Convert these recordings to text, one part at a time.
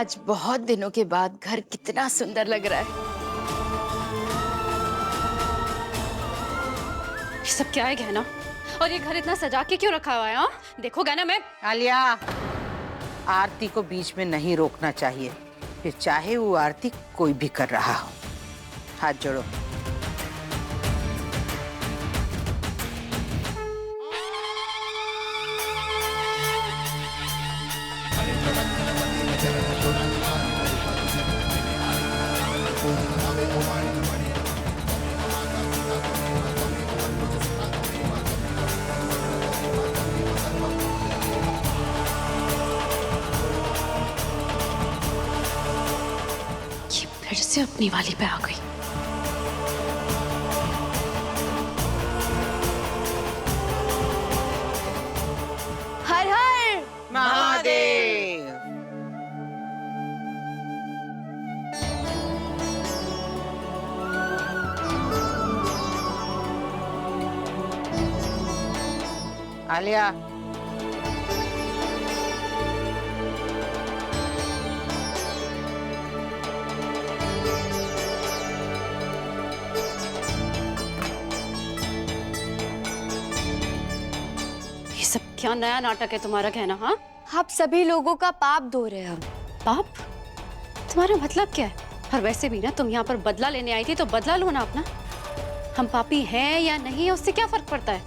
आज बहुत दिनों के बाद घर कितना सुंदर लग रहा है। ये सब क्या है गहना? और ये घर इतना सजा के क्यों रखा हुआ है? हाँ देखो गहना, मैं आलिया, आरती को बीच में नहीं रोकना चाहिए, फिर चाहे वो आरती कोई भी कर रहा हो। हाथ जोड़ो। फिर से अपनी वाली पे आ गई। हर हर महादेव। आलिया, ये सब क्या नया नाटक है तुम्हारा गहना? हाँ आप सभी लोगों का पाप धो रहे हैं हम। पाप? तुम्हारा मतलब क्या है? और वैसे भी ना तुम यहाँ पर बदला लेने आई थी तो बदला लो ना अपना। हम पापी हैं या नहीं है उससे क्या फर्क पड़ता है?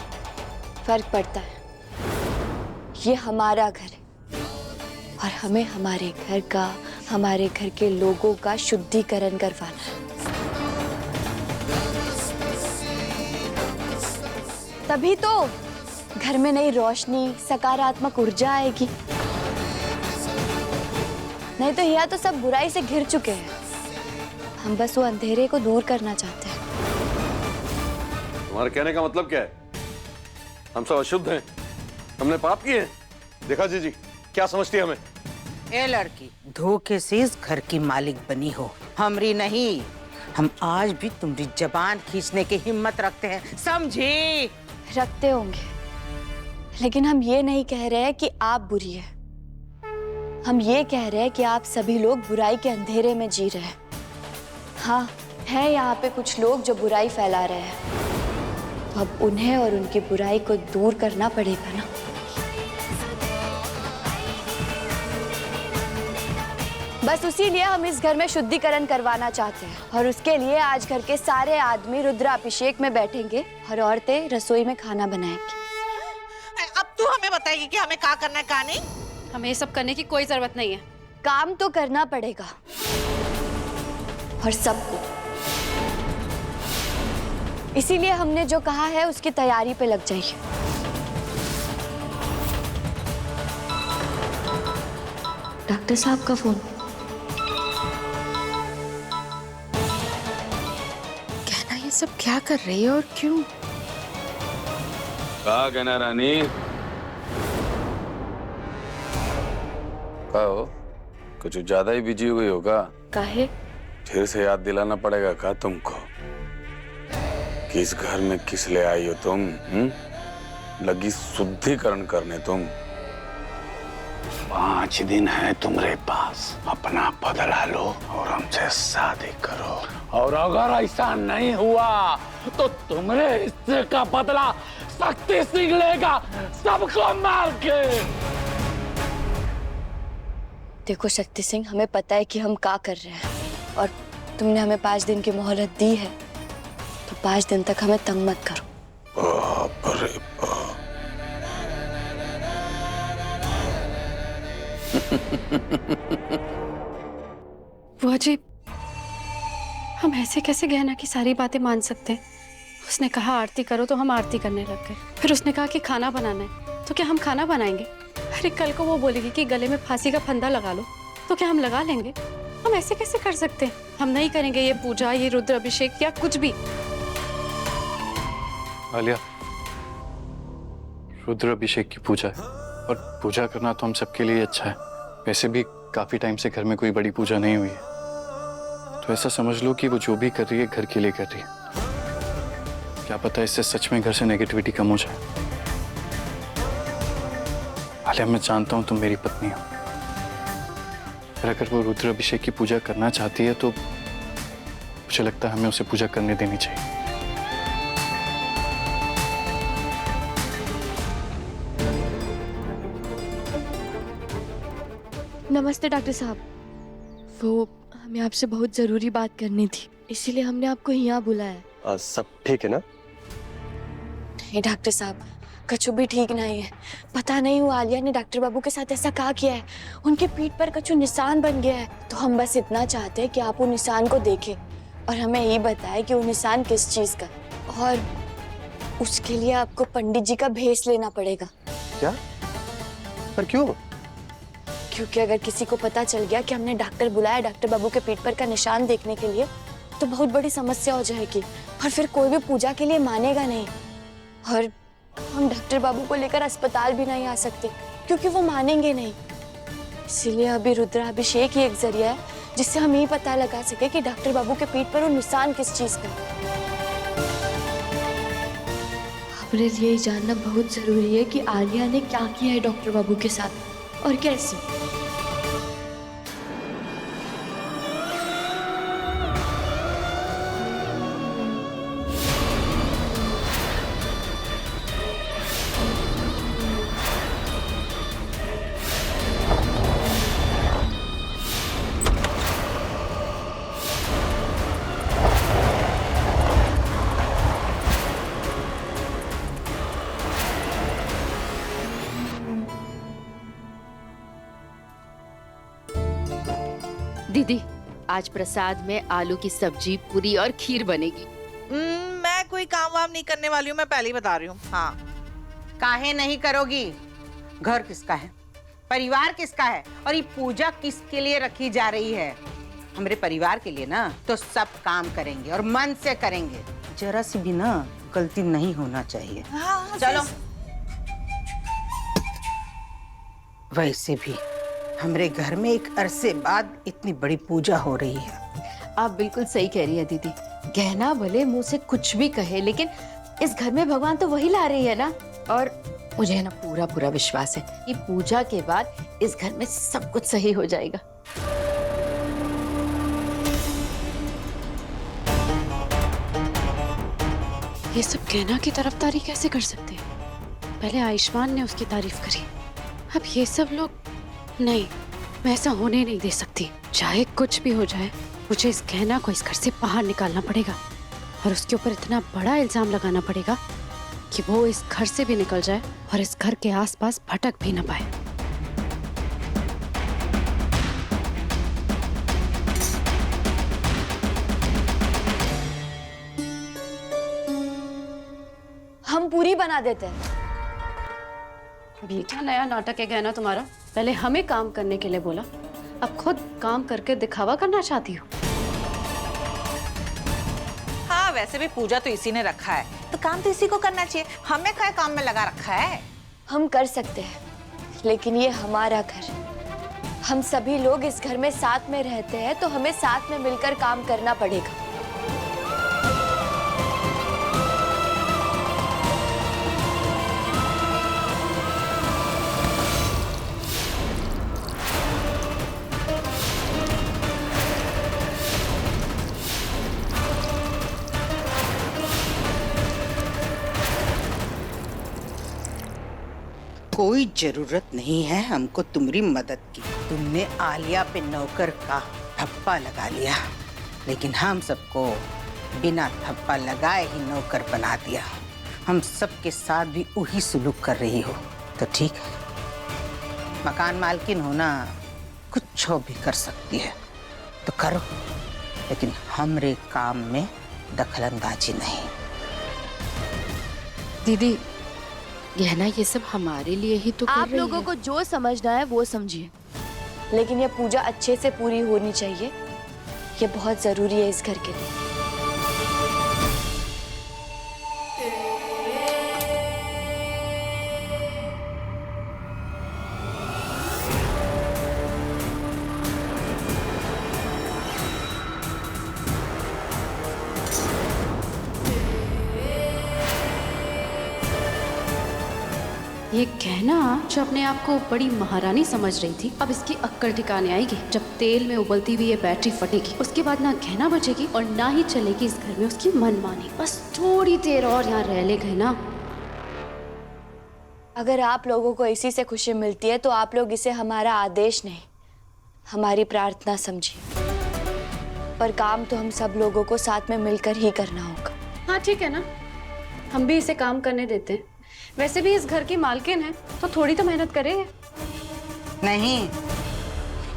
फर्क पड़ता है। ये हमारा घर है और हमें हमारे घर का, हमारे घर के लोगों का शुद्धिकरण करवाना है। तभी तो घर में नई रोशनी, सकारात्मक ऊर्जा आएगी। नहीं तो यहाँ तो सब बुराई से घिर चुके हैं। हम बस वो अंधेरे को दूर करना चाहते हैं। तुम्हारे कहने का मतलब क्या है? हम सब अशुद्ध हैं, हमने पाप किए हैं। देखा जीजी क्या समझती है हमें? ए लड़की, धोखे से इस घर की मालिक बनी हो, हमरी नहीं। हम आज भी तुम्हारी जबान खींचने की हिम्मत रखते हैं, समझी? रखते होंगे, लेकिन हम ये नहीं कह रहे हैं कि आप बुरी है। हम ये कह रहे हैं कि आप सभी लोग बुराई के अंधेरे में जी रहे हैं। हाँ, है यहाँ पे कुछ लोग जो बुराई फैला रहे हैं, तो अब उन्हें और उनकी बुराई को दूर करना पड़ेगा ना। बस उसी लिए हम इस घर में शुद्धिकरण करवाना चाहते हैं और उसके लिए आज घर के सारे आदमी रुद्राभिषेक में बैठेंगे और औरतें रसोई में खाना बनाएंगी। अब तू हमें बताएगी कि हमें क्या करना है, क्या नहीं? हमें ये सब करने की कोई जरूरत नहीं है। काम तो करना पड़ेगा और सबको। इसीलिए हमने जो कहा है उसकी तैयारी पे लग जाइए। डॉक्टर साहब का फोन। कहना ये सब क्या कर रही है और क्यों? कहा कहना रानी? कहा हो? कुछ ज्यादा ही बिजी हो गई होगा। काहे? फिर से याद दिलाना पड़ेगा का तुमको कि इस घर में किस ले आई हो तुम? लगी शुद्धिकरण करने तुम। 5 दिन है तुम्हारे पास, अपना बदला लो और हमसे शादी करो। और अगर ऐसा नहीं हुआ तो तुम्हारे हिस्से का बदला शक्ति सिंह लेगा, सबको मार के। देखो शक्ति सिंह, हमें पता है कि हम क्या कर रहे हैं और तुमने हमें 5 दिन की मोहलत दी है, तो 5 दिन तक हमें तंग मत करो। बाप रे बाप। बुआ जी, हम ऐसे कैसे गहना की सारी बातें मान सकते हैं? उसने कहा आरती करो तो हम आरती करने लग गए। फिर उसने कहा कि खाना बनाना है, तो क्या हम खाना बनाएंगे? अरे कल को वो बोलेगी कि गले में फांसी का फंदा लगा लो, तो क्या हम लगा लेंगे? हम ऐसे कैसे कर सकते हैं? हम नहीं करेंगे ये पूजा, ये रुद्र अभिषेक या कुछ भी। आलिया, रुद्र अभिषेक की पूजा है और पूजा करना तो हम सबके लिए अच्छा है। वैसे भी काफी टाइम से घर में कोई बड़ी पूजा नहीं हुई है, तो ऐसा समझ लो कि वो जो भी कर रही है घर के लिए कर रही है। क्या पता इससे सच में घर से नेगेटिविटी कम हो जाए। आलिया, मैं जानता हूं तुम मेरी पत्नी हो, पर अगर वो रुद्र अभिषेक की पूजा करना चाहती है तो मुझे लगता है हमें उसे पूजा करने देनी चाहिए। नमस्ते डॉक्टर साहब। वो हमें आपसे बहुत जरूरी बात करनी थी, इसीलिए हमने आपको यहाँ बुलाया। सब ठीक है ना? नहीं डॉक्टर साहब, कछु भी ठीक नहीं है। पता नहीं वो आलिया ने डॉक्टर बाबू के साथ ऐसा क्या किया है, उनके पीठ पर कछु निशान बन गया है। तो हम बस इतना चाहते हैं कि आप उन निशान को देखें और हमें ये बताएं कि वो निशान किस चीज का, और उसके लिए आपको पंडित जी का भेष लेना पड़ेगा। क्या? पर क्यों? क्योंकि अगर किसी को पता चल गया कि हमने डॉक्टर बुलाया डॉक्टर बाबू के पीठ पर का निशान देखने के लिए, तो बहुत बड़ी समस्या हो जाएगी और फिर कोई भी पूजा के लिए मानेगा नहीं, और हम डॉक्टर बाबू को लेकर अस्पताल भी नहीं आ सकते क्योंकि वो मानेंगे नहीं। इसीलिए अभी रुद्राभिषेक ही एक जरिया है जिससे हम ये पता लगा सके कि डॉक्टर बाबू के पीठ पर वो निशान किस चीज का। हमारे लिए ये जानना बहुत जरूरी है कि आलिया ने क्या किया है डॉक्टर बाबू के साथ और कैसे। दीदी, आज प्रसाद में आलू की सब्जी, पूरी और खीर बनेगी। मैं कोई काम वाम नहीं करने वाली हूँ, मैं पहले ही बता रही हूँ। हाँ, काहे नहीं करोगी? घर किसका है, परिवार किसका है, और ये पूजा किसके लिए रखी जा रही है? हमारे परिवार के लिए ना, तो सब काम करेंगे और मन से करेंगे। जरा सी भी ना गलती नहीं होना चाहिए। हाँ, चलो। वैसे भी हमारे घर में एक अरसे बाद इतनी बड़ी पूजा हो रही है। आप बिल्कुल सही कह रही है दीदी। गहना भले मुंह से कुछ भी कहे, लेकिन इस घर में भगवान तो वही ला रही है ना। और मुझे ना पूरा पूरा विश्वास है कि पूजा के बाद इस घर में सब कुछ सही हो जाएगा। ये सब गहना की तरफदारी कैसे कर सकते हैं? पहले आयुष्मान ने उसकी तारीफ करी, अब ये सब लोग। नहीं, मैं ऐसा होने नहीं दे सकती। चाहे कुछ भी हो जाए, मुझे इस गहना को इस घर से बाहर निकालना पड़ेगा और उसके ऊपर इतना बड़ा इल्जाम लगाना पड़ेगा कि वो इस घर से भी निकल जाए और इस घर के आसपास भटक भी ना पाए। हम पूरी बना देते हैं। बेटा, नया नाटक है गहना तुम्हारा। पहले हमें काम करने के लिए बोला, अब खुद काम करके दिखावा करना चाहती हो। हाँ, वैसे भी पूजा तो इसी ने रखा है, तो काम तो इसी को करना चाहिए। हमें क्या काम में लगा रखा है? हम कर सकते हैं, लेकिन ये हमारा घर। हम सभी लोग इस घर में साथ में रहते हैं, तो हमें साथ में मिलकर काम करना पड़ेगा। कोई जरूरत नहीं है हमको तुम्हारी मदद की। तुमने आलिया पे नौकर का थप्पा लगा लिया, लेकिन हम सबको बिना थप्पा लगाए ही नौकर बना दिया। हम सबके साथ भी वही सुलूक कर रही हो, तो ठीक है। मकान मालकिन होना कुछ भी कर सकती है तो करो, लेकिन हमरे काम में दखलंदाजी नहीं। दीदी, गहना ये सब हमारे लिए ही तो कर आप रही लोगों है। को जो समझना है वो समझिए, लेकिन ये पूजा अच्छे से पूरी होनी चाहिए। ये बहुत जरूरी है इस घर के लिए। ये गहना जो अपने आप को बड़ी महारानी समझ रही थी, अब इसकी अक्कल ठिकाने आएगी जब तेल में उबलती हुई ये बैटरी फटेगी। उसके बाद ना गहना बचेगी और ना ही चलेगी इस घर में उसकी मनमानी। बस थोड़ी देर और यहाँ रह ले गहना। अगर आप लोगों को इसी से खुशी मिलती है तो आप लोग इसे हमारा आदेश नहीं, हमारी प्रार्थना समझिए। पर काम तो हम सब लोगों को साथ में मिलकर ही करना होगा। हाँ ठीक है ना, हम भी इसे काम करने देते हैं। वैसे भी इस घर की मालकिन है तो थोड़ी तो मेहनत करेंगे। नहीं,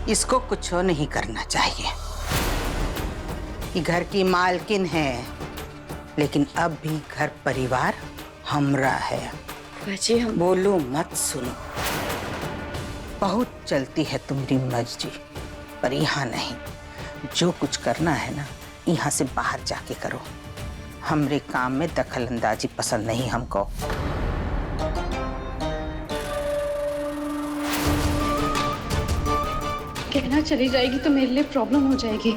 इसको कुछ नहीं करना चाहिए। ये घर की मालकिन है, लेकिन अब भी घर परिवार हमरा है। बाजी हम बोलो मत, सुनो। बहुत चलती है तुम्हारी मर्जी, पर यहाँ नहीं। जो कुछ करना है ना, यहाँ से बाहर जाके करो। हमरे काम में दखल अंदाजी पसंद नहीं हमको। गहना चली जाएगी तो मेरे लिए प्रॉब्लम हो जाएगी।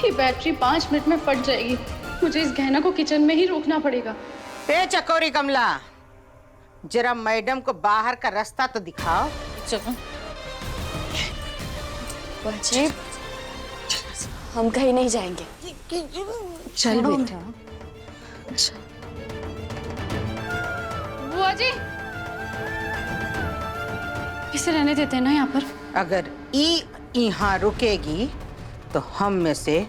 ये बैटरी 5 मिनट में फट जाएगी। मुझे इस गहना को किचन में ही रोकना पड़ेगा। ए चकोरी कमला, जरा मैडम को बाहर का रास्ता तो दिखाओ। चलो बाजी, हम कहीं नहीं जाएंगे। चल बेटा। बुआ जी, इसे रहने देते हैं ना यहाँ पर। अगर यहाँ रुकेगी तो हम में से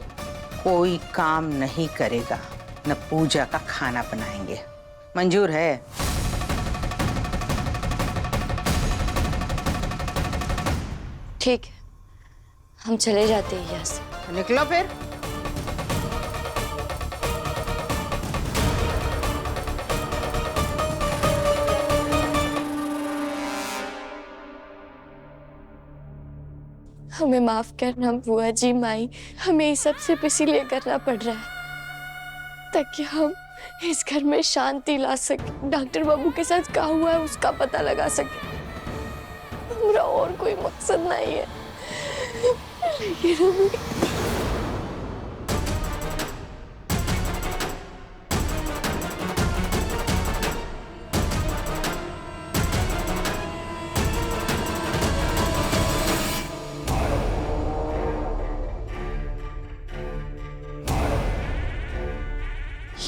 कोई काम नहीं करेगा, न पूजा का खाना बनाएंगे। मंजूर है? ठीक है, हम चले जाते हैं यहाँ से। निकलो फिर। हमें माफ करना बुआ जी, माई, हमें ये सब सिर्फ इसीलिए करना पड़ रहा है ताकि हम इस घर में शांति ला सके, डॉक्टर बाबू के साथ क्या हुआ है उसका पता लगा सके। हमारा और कोई मकसद नहीं है। लेकिन हमें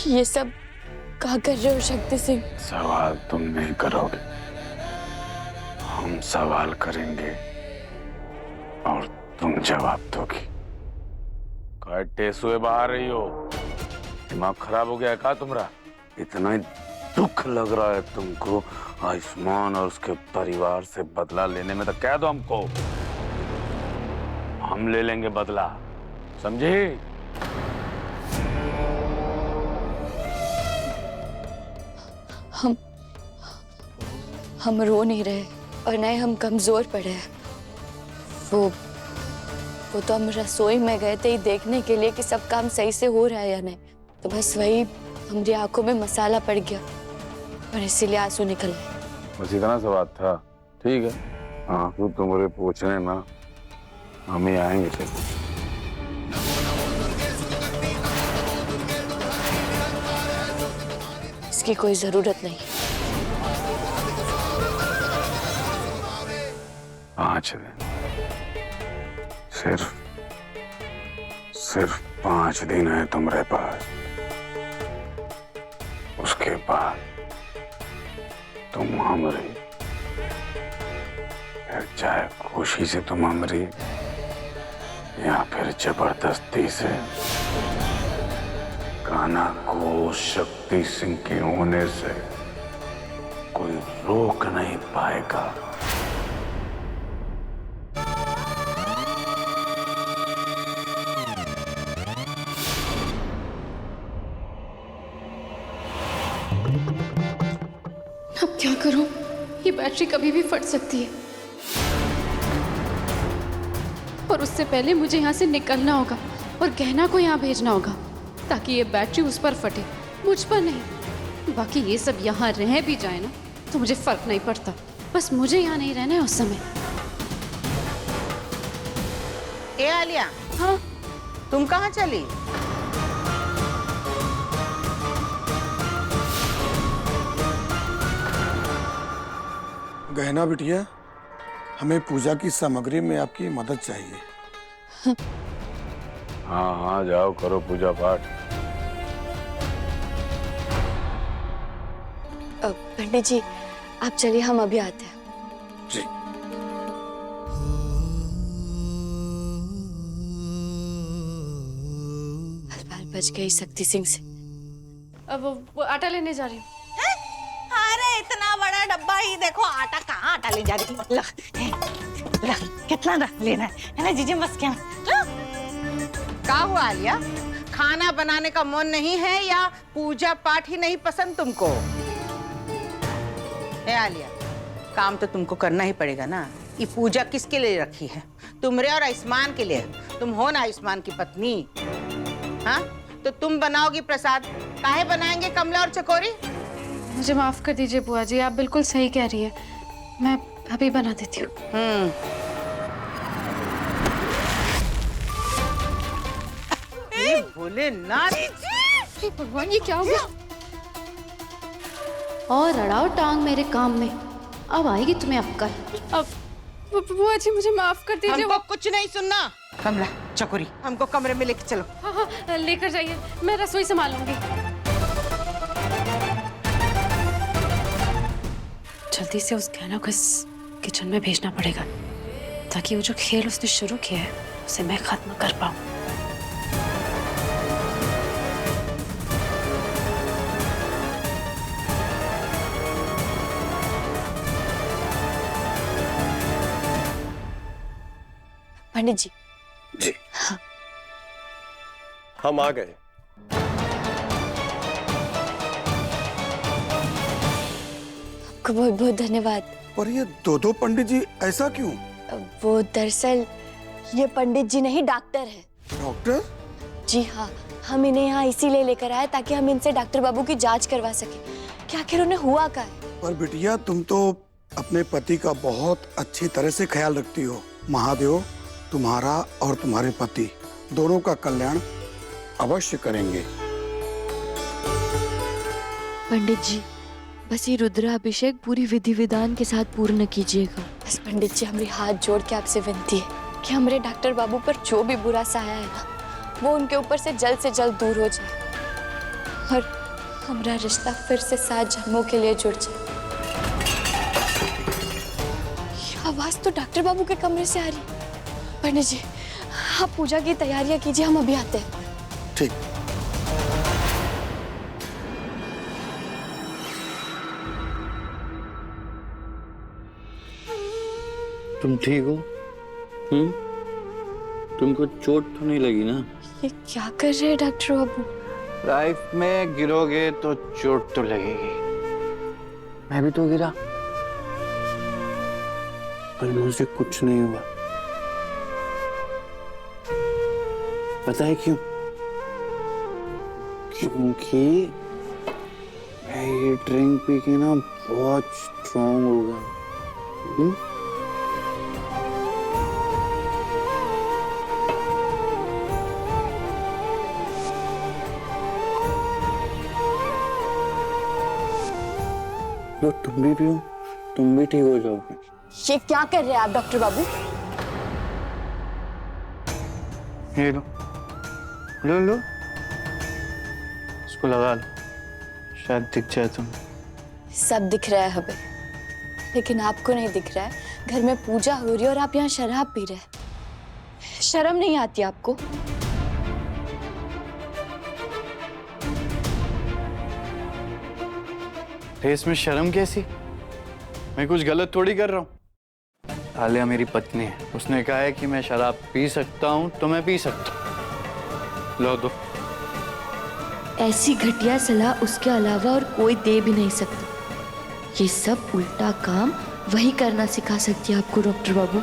ये सब क्या कर रहे हो शक्ति सिंह? सवाल तुम नहीं करोगे, हम सवाल करेंगे और तुम जवाब दोगी। टेसुए बाहर रही हो, दिमाग खराब हो गया है क्या तुम्हारा? इतना ही दुख लग रहा है तुमको आयुष्मान और उसके परिवार से बदला लेने में, तो कह दो हमको, हम ले लेंगे बदला, समझे? हम रो नहीं रहे और न ही हम कमजोर पड़े हैं। वो तो हम रसोई में गए थे देखने के लिए कि सब काम सही से हो रहा है या नहीं, तो बस वही हमारी आंखों में मसाला पड़ गया और इसीलिए आंसू निकल गए। बस इतना सा बात था, ठीक है। हाँ, तो तुम्हारे पूछने ना हम ही आएंगे फिर। इसकी कोई जरूरत नहीं। 5 दिन, सिर्फ 5 दिन है तुम्हारे पास। उसके बाद तुम हमरी, फिर चाहे खुशी से तुम हमरी या फिर जबरदस्ती से, कान्हा को शक्ति सिंह के होने से कोई रोक नहीं पाएगा। अब क्या करूं? ये बैटरी कभी भी फट सकती है और उससे पहले मुझे यहाँ से निकलना होगा और गहना को यहाँ भेजना होगा ताकि ये बैटरी उस पर फटे, मुझ पर नहीं। बाकी ये सब यहाँ रह भी जाए ना तो मुझे फर्क नहीं पड़ता, बस मुझे यहाँ नहीं रहना है उस समय। ए आलिया, हाँ, तुम कहाँ चली? गहना बिटिया, हमें पूजा की सामग्री में आपकी मदद चाहिए। हाँ हाँ, जाओ करो पूजा पाठ। पंडित जी आप चलिए, हम अभी आते हैं। जी। बाल बच गई शक्ति सिंह से। अब वो आटा लेने जा रही हूँ। अरे इतना बड़ा डब्बा ही देखो, आटा कहाँ आटा ले जा रही है? ला, कितना लेना है ना जीजी, बस क्या? क्या हुआ आलिया? खाना बनाने का मन नहीं है या पूजा पाठ ही नहीं पसंद तुमको? ए आलिया, काम तो तुमको करना ही पड़ेगा ना। ये पूजा किसके लिए रखी है? तुमरे और आयुष्मान के लिए। तुम हो ना आयुष्मान की पत्नी, हाँ? तो तुम बनाओगी प्रसाद, काहे बनाएंगे कमला और चकोरी? मुझे माफ कर दीजिए बुआ जी, आप बिल्कुल सही कह रही है। मैं अभी बना देती हूँ। भोलेनाथ, भगवान ये क्या हो गया? और अड़ाओ टांग मेरे काम में, अब आएगी तुम्हें अक्कल। अब बुआ जी मुझे माफ कर दीजिए। हमको कुछ नहीं सुनना। कमला, चकोरी, हमको कमरे में लेके चलो। हाँ हाँ लेकर जाइए, मैं रसोई संभालूंगी। जल्दी से उस गहना को इस किचन में भेजना पड़ेगा, ताकि वो जो खेल उसने शुरू किया है उसे मैं खत्म कर पाऊं। पंडित जी। जी। हाँ। हम आ गए। आपको बहुत बहुत धन्यवाद। पर ये दो पंडित जी ऐसा क्यों? वो दरअसल ये पंडित जी नहीं, डॉक्टर है। डॉक्टर? जी हाँ, हम इन्हें यहाँ इसीलिए लेकर आए ताकि हम इनसे डॉक्टर बाबू की जांच करवा सके कि आखिर उन्हें हुआ क्या है। पर बिटिया, तुम तो अपने पति का बहुत अच्छी तरह से ख्याल रखती हो। महादेव तुम्हारा और तुम्हारे पति दोनों का कल्याण अवश्य करेंगे। पंडित जी बस ये रुद्राभिषेक पूरी विधि विधान के साथ पूर्ण कीजिएगा। बस पंडित जी, हमारी हाथ जोड़ के आपसे विनती है कि हमारे डॉक्टर बाबू पर जो भी बुरा साया है ना, वो उनके ऊपर से जल्द दूर हो जाए और हमारा रिश्ता फिर से 7 जन्मों के लिए जुड़ जाए। ये आवाज तो डॉक्टर बाबू के कमरे से आ रही है। पंडित जी आप पूजा की तैयारियां कीजिए, हम अभी आते हैं। ठीक। तुम ठीक हो? तुमको चोट तो नहीं लगी ना? ये क्या कर रहे हैं डॉक्टर बाबू? लाइफ में गिरोगे तो चोट तो लगेगी। मैं भी तो गिरा, पर मुझे कुछ नहीं हुआ। पता है क्यों? क्योंकि मैं ये ड्रिंक पी के ना बहुत स्ट्रॉन्ग हो गया। लो तुम भी पियो, तुम भी ठीक हो जाओगे। ये क्या कर रहे हैं आप डॉक्टर बाबू? ये लो लो लो, इसको लगा लो, शायद दिख जाए तुम्हें। सब दिख रहा है हमें, लेकिन आपको नहीं दिख रहा है। घर में पूजा हो रही है और आप यहाँ शराब पी रहे हैं। शर्म नहीं आती आपको? इसमें शर्म कैसी? मैं कुछ गलत थोड़ी कर रहा हूँ। आलिया मेरी पत्नी है, उसने कहा है कि मैं शराब पी सकता हूँ तो मैं पी सकता हूँ। लो दो। ऐसी घटिया सलाह उसके अलावा और कोई दे भी नहीं सकता। ये सब उल्टा काम वही करना सिखा सकती है आपको डॉक्टर बाबू।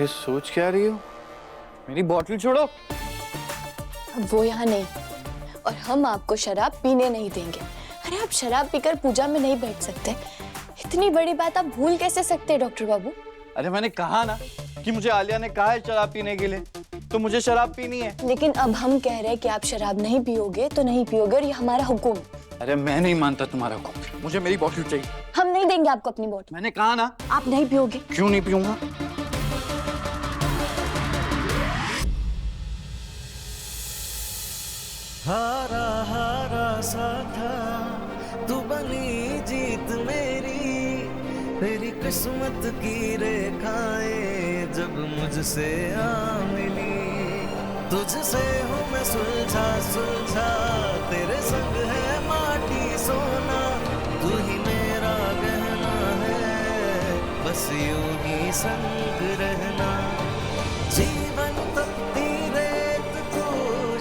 ये सोच क्या रही हो? मेरी बोतल छोड़ो। अब वो यहाँ नहीं और हम आपको शराब पीने नहीं देंगे। अरे आप शराब पीकर पूजा में नहीं बैठ सकते। इतनी बड़ी बात आप भूल कैसे सकते हैं डॉक्टर बाबू? अरे मैंने कहा ना कि मुझे आलिया ने कहा है शराब पीने के लिए, तो मुझे शराब पीनी है। लेकिन अब हम कह रहे हैं कि आप शराब नहीं पियोगे तो नहीं पियोगे और ये हमारा हुक्म। अरे मैं नहीं मानता तुम्हारा हुक्म, मुझे मेरी बोतल चाहिए। हम नहीं देंगे आपको अपनी बोतल। मैंने कहा ना। आप नहीं पियोगे। क्यों नहीं पीऊंगा? हारा हारा सा था, तू बनी जीत मेरी किस्मत की रेखाएं जब मुझसे आ मिली। तुझसे हूँ मैं सुलझा सुलझा, तेरे संग है माटी सोना, तू ही मेरा गहना है, बस यूं ही संग रहना। जीवन तपती रेत को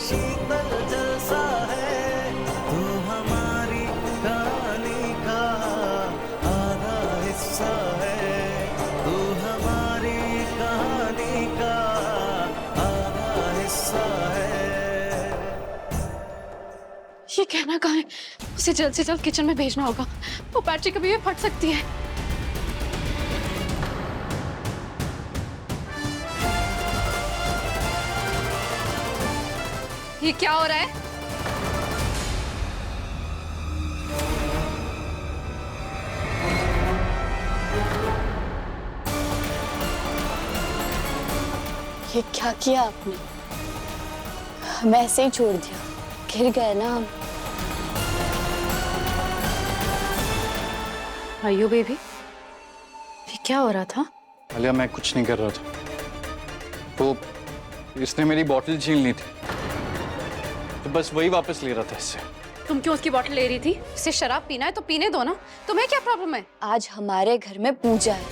शीतल जलसा है, तू हमारी कहानी का आधा हिस्सा है, तू हमारी कहानी का आधा हिस्सा है। ये कहना कहाँ है? उसे जल्द से जल्द किचन में भेजना होगा, वो बैटरी कभी भी फट सकती है। ये क्या हो रहा है? ये क्या किया आपने? हमें ऐसे ही छोड़ दिया, गिर गए ना हम। आयु बेबी, ये क्या हो रहा था? आलिया, मैं कुछ नहीं कर रहा था, वो इसने मेरी बोतल छीन ली थी, तो बस वही वापस ले रहा था इससे। तुम क्यों उसकी बोतल ले रही थी? उसे शराब पीना है तो पीने दो ना, तुम्हें क्या प्रॉब्लम है? आज हमारे घर में पूजा है,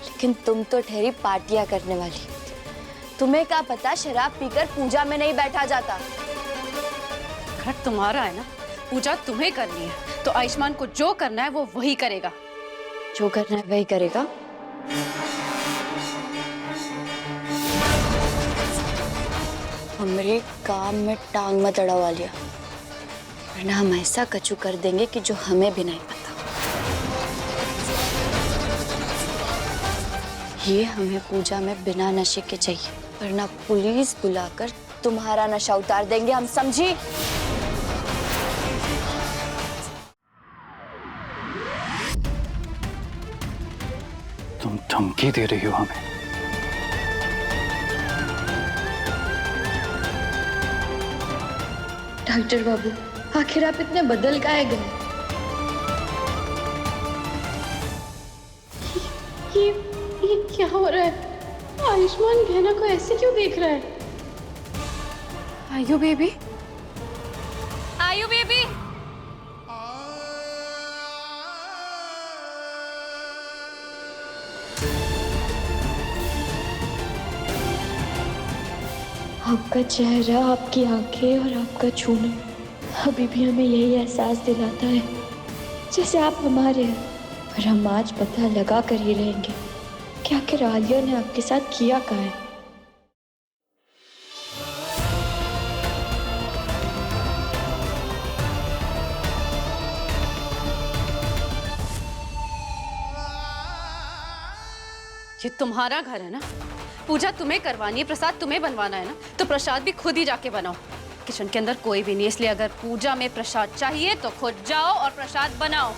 लेकिन तुम तो ठहरी पार्टियां करने वाली। तुम्हें क्या पता शराब पीकर पूजा में नहीं बैठा जाता। घर तुम्हारा है ना, पूजा तुम्हें करनी है, तो आयुष्मान को जो करना है वो वही करेगा। जो करना है वही करेगा। हमारे काम में टांग मत अड़वा लिया, वरना हम ऐसा कचू कर देंगे कि जो हमें भी नहीं पता। ये हमें पूजा में बिना नशे के चाहिए, वरना पुलिस बुलाकर तुम्हारा नशा उतार देंगे हम, समझी? तुम धमकी दे रही हो हमें? डॉक्टर बाबू, आखिर आप इतने बदल काहे गए? ये क्या हो रहा है? आयुष्मान गहना को ऐसे क्यों देख रहा है? आयु बेबी, आयु बेबी, आपका चेहरा, आपकी आंखें और आपका छूना अभी भी हमें यही एहसास दिलाता है जैसे आप हमारे हैं। पर हम आज पता लगा कर ही रहेंगे कि आखिर आलिया ने आपके साथ किया क्या है। ये तुम्हारा घर है ना, पूजा तुम्हें करवानी है, प्रसाद तुम्हें बनवाना है ना, तो प्रसाद भी खुद ही जाके बनाओ। किचन के अंदर कोई भी नहीं, इसलिए अगर पूजा में प्रसाद चाहिए तो खुद जाओ और प्रसाद बनाओ।